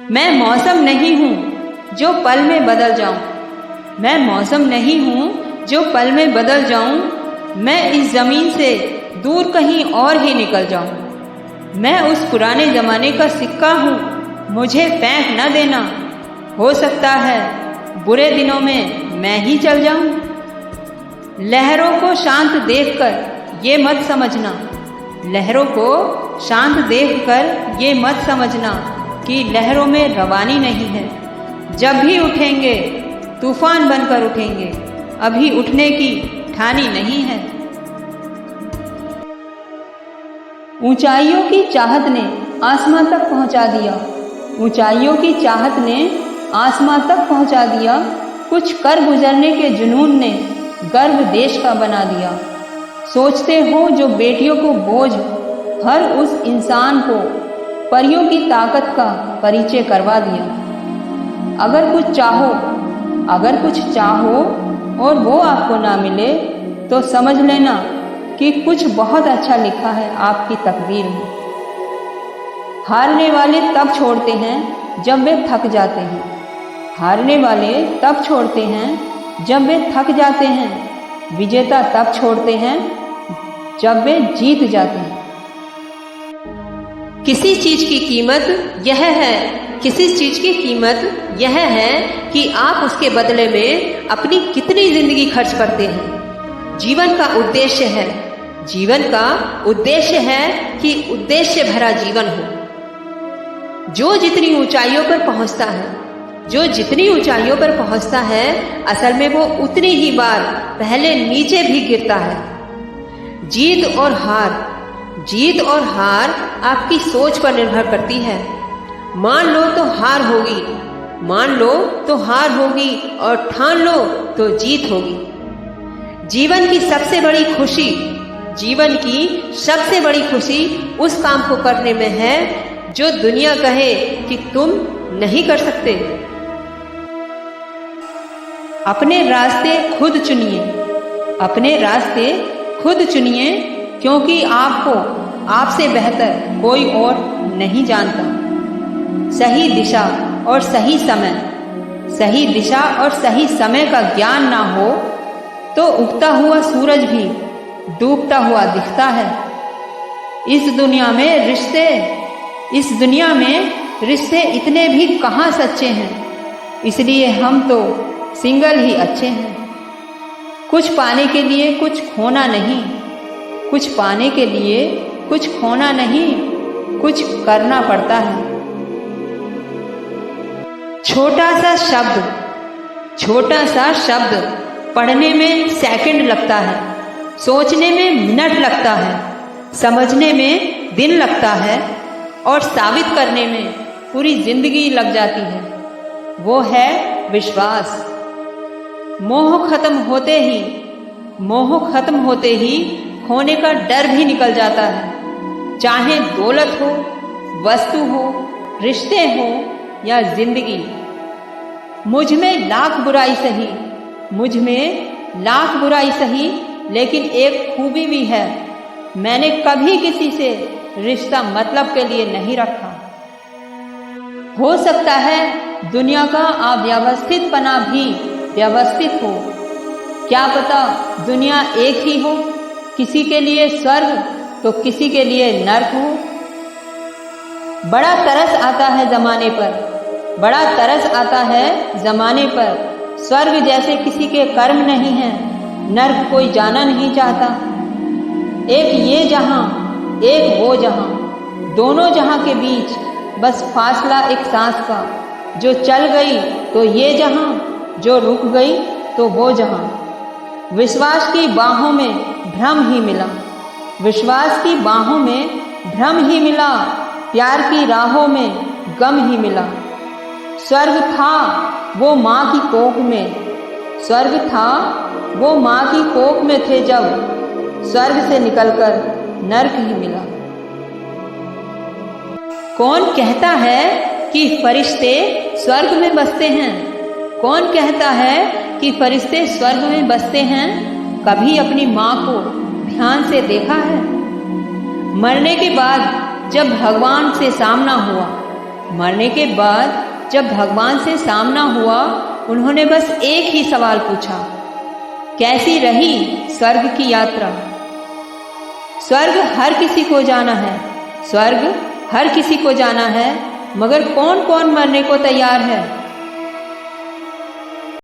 मैं मौसम नहीं हूँ जो पल में बदल जाऊँ। मैं मौसम नहीं हूँ जो पल में बदल जाऊँ। मैं इस ज़मीन से दूर कहीं और ही निकल जाऊँ। मैं उस पुराने ज़माने का सिक्का हूँ, मुझे फेंक न देना। हो सकता है बुरे दिनों में मैं ही चल जाऊँ। लहरों को शांत देखकर ये मत समझना, लहरों को शांत देखकर ये मत समझना कि लहरों में रवानी नहीं है। जब भी उठेंगे तूफान बनकर उठेंगे, अभी उठने की ठानी नहीं है। ऊंचाइयों की चाहत ने आसमां तक पहुंचा दिया, ऊंचाइयों की चाहत ने आसमां तक पहुंचा दिया। कुछ कर गुजरने के जुनून ने गर्व देश का बना दिया। सोचते हो जो बेटियों को बोझ, हर उस इंसान को परियों की ताकत का परिचय करवा दिया। अगर कुछ चाहो और वो आपको ना मिले तो समझ लेना कि कुछ बहुत अच्छा लिखा है आपकी तकदीर में। हारने वाले तब छोड़ते हैं जब वे थक जाते हैं, हारने वाले तब छोड़ते हैं जब वे थक जाते हैं। विजेता तब छोड़ते हैं जब वे जीत जाते हैं। किसी चीज की कीमत यह है, किसी चीज की कीमत यह है कि आप उसके बदले में अपनी कितनी जिंदगी खर्च करते हैं। जीवन का उद्देश्य है, जीवन का उद्देश्य है कि उद्देश्य भरा जीवन हो। जो जितनी ऊंचाइयों पर पहुंचता है, जो जितनी ऊंचाइयों पर पहुंचता है, असल में वो उतनी ही बार पहले नीचे भी गिरता है। जीत और हार आपकी सोच पर निर्भर करती है। मान लो तो हार होगी, मान लो तो हार होगी, और ठान लो तो जीत होगी। जीवन की सबसे बड़ी खुशी, जीवन की सबसे बड़ी खुशी उस काम को करने में है जो दुनिया कहे कि तुम नहीं कर सकते। अपने रास्ते खुद चुनिए, अपने रास्ते खुद चुनिए, क्योंकि आपको आपसे बेहतर कोई और नहीं जानता। सही दिशा और सही समय, सही दिशा और सही समय का ज्ञान ना हो तो उगता हुआ सूरज भी डूबता हुआ दिखता है। इस दुनिया में रिश्ते इतने भी कहाँ सच्चे हैं, इसलिए हम तो सिंगल ही अच्छे हैं। कुछ पाने के लिए कुछ खोना नहीं, कुछ पाने के लिए कुछ खोना नहीं, कुछ करना पड़ता है। छोटा सा शब्द पढ़ने में सेकंड लगता है, सोचने में मिनट लगता है, समझने में दिन लगता है, और साबित करने में पूरी जिंदगी लग जाती है। वो है विश्वास। मोह खत्म होते ही खोने का डर भी निकल जाता है। चाहे दौलत हो, वस्तु हो, रिश्ते हो या जिंदगी। मुझ में लाख बुराई सही, लेकिन एक खूबी भी है, मैंने कभी किसी से रिश्ता मतलब के लिए नहीं रखा। हो सकता है दुनिया का अव्यवस्थित पना भी व्यवस्थित हो, क्या पता दुनिया एक ही हो, किसी के लिए स्वर्ग तो किसी के लिए नर्क हो। बड़ा तरस आता है जमाने पर, स्वर्ग जैसे किसी के कर्म नहीं है, नर्क कोई जाना नहीं चाहता। एक ये जहां एक वो जहां, दोनों जहां के बीच बस फासला एक सांस का। जो चल गई तो ये जहां, जो रुक गई तो वो जहां। विश्वास की बाहों में भ्रम ही मिला, विश्वास की बाहों में भ्रम ही मिला, प्यार की राहों में गम ही मिला। स्वर्ग था वो माँ की कोख में, स्वर्ग था वो माँ की कोख में थे जब, स्वर्ग से निकलकर नर्क ही मिला। कौन कहता है कि फरिश्ते स्वर्ग में बसते हैं? कौन कहता है कि फरिश्ते स्वर्ग में बसते हैं? कभी अपनी माँ को ध्यान से देखा है? मरने के बाद जब भगवान से सामना हुआ, मरने के बाद जब भगवान से सामना हुआ, उन्होंने बस एक ही सवाल पूछा, कैसी रही स्वर्ग की यात्रा? स्वर्ग हर किसी को जाना है, स्वर्ग हर किसी को जाना है, मगर कौन कौन मरने को तैयार है?